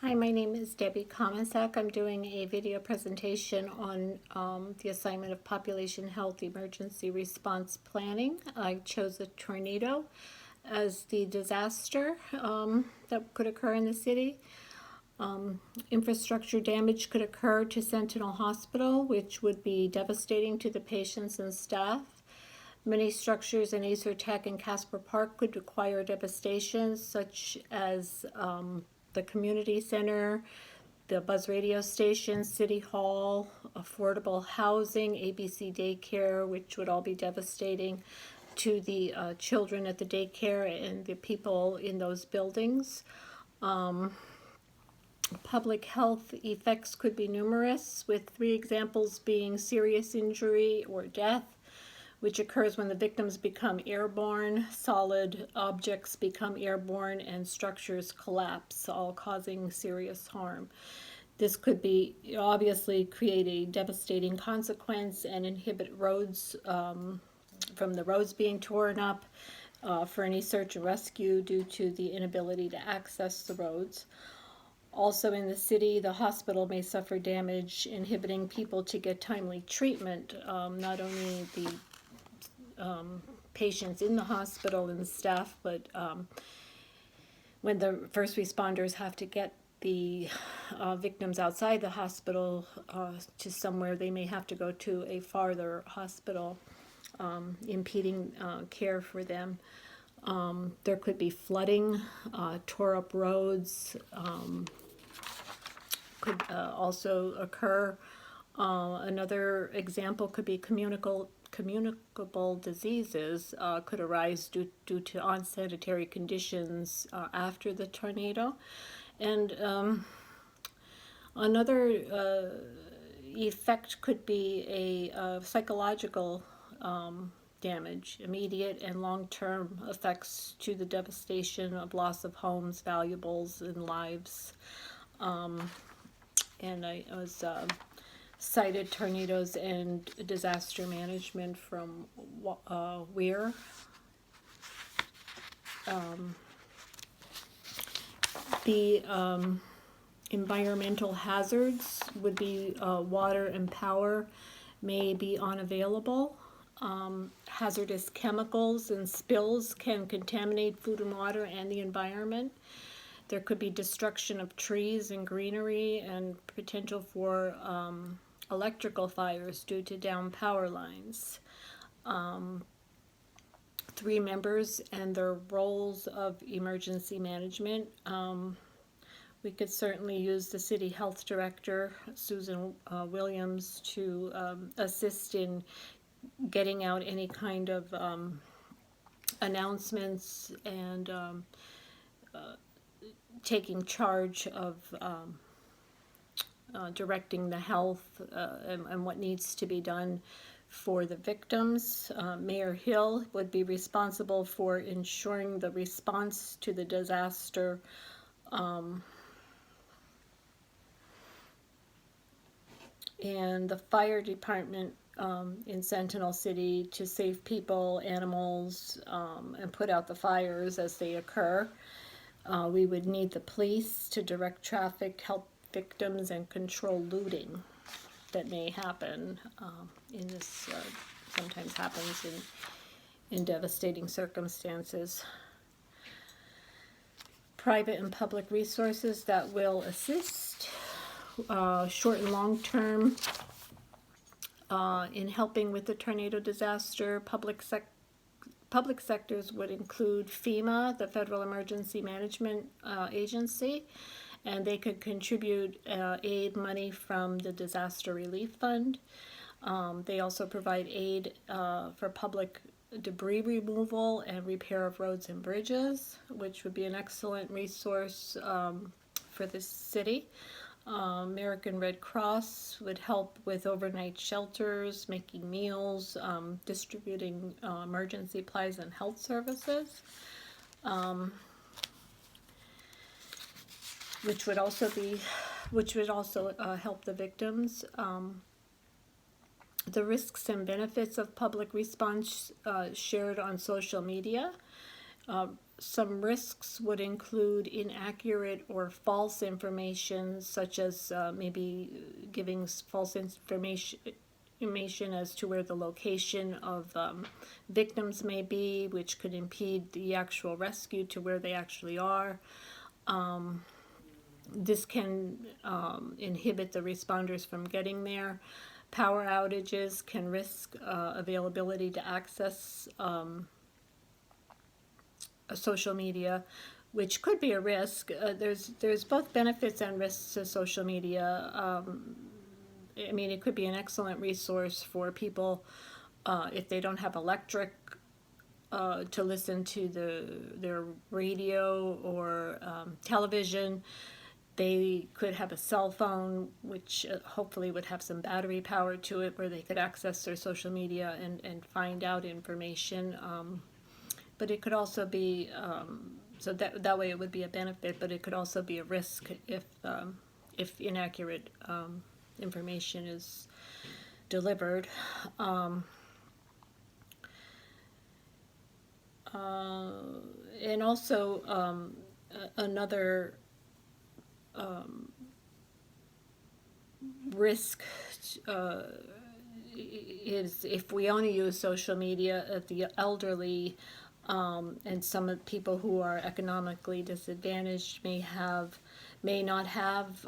Hi, my name is Debbie Komisak. I'm doing a video presentation on the assignment of population health emergency response planning. I chose a tornado as the disaster that could occur in the city. Infrastructure damage could occur to Sentinel Hospital, which would be devastating to the patients and staff. Many structures in Acer Tech and Casper Park could require devastation, such as the community center, the Buzz radio station, City Hall, affordable housing, ABC daycare, which would all be devastating to the children at the daycare and the people in those buildings. Public health effects could be numerous, with 3 examples being serious injury or death, which occurs when the victims become airborne, solid objects become airborne, and structures collapse, all causing serious harm. This could be obviously create a devastating consequence and inhibit roads from the roads being torn up for any search and rescue due to the inability to access the roads. Also in the city, the hospital may suffer damage, inhibiting people to get timely treatment, not only the patients in the hospital and the staff, but when the first responders have to get the victims outside the hospital to somewhere, they may have to go to a farther hospital, impeding care for them. There could be flooding, tore up roads, could also occur. Another example could be communicable diseases could arise due to unsanitary conditions after the tornado. And another effect could be a psychological damage, immediate and long-term effects to the devastation of loss of homes, valuables, and lives. And I was cited tornadoes and disaster management from Weir. The environmental hazards would be water and power may be unavailable. Hazardous chemicals and spills can contaminate food and water and the environment. There could be destruction of trees and greenery and potential for electrical fires due to down power lines. 3 members and their roles of emergency management. We could certainly use the city health director, Susan Williams, to assist in getting out any kind of announcements and taking charge of directing the health and what needs to be done for the victims. Mayor Hill would be responsible for ensuring the response to the disaster. And the fire department in Sentinel City to save people, animals, and put out the fires as they occur. We would need the police to direct traffic, help victims, and control looting that may happen in this, sometimes happens in devastating circumstances. Private and public resources that will assist short and long term in helping with the tornado disaster. Public sectors would include FEMA, the Federal Emergency Management Agency, and they could contribute aid money from the Disaster Relief Fund. They also provide aid for public debris removal and repair of roads and bridges, which would be an excellent resource for this city. American Red Cross would help with overnight shelters, making meals, distributing emergency supplies and health services, which would also help the victims. The risks and benefits of public response shared on social media. some risks would include inaccurate or false information, such as maybe giving false information as to where the location of victims may be, which could impede the actual rescue to where they actually are. This can inhibit the responders from getting there. Power outages can risk availability to access social media, which could be a risk. There's both benefits and risks to social media. I mean, it could be an excellent resource for people if they don't have electric to listen to their radio or television. They could have a cell phone, which hopefully would have some battery power to it, where they could access their social media and find out information. But it could also be, so that way it would be a benefit, but it could also be a risk if inaccurate information is delivered. And also another risk is if we only use social media, the elderly and some of the people who are economically disadvantaged may not have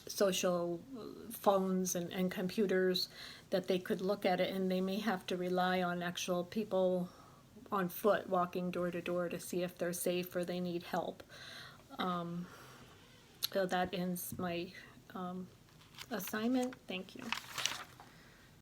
social phones and computers that they could look at it, and they may have to rely on actual people on foot walking door to door to see if they're safe or they need help. So that ends my assignment. Thank you.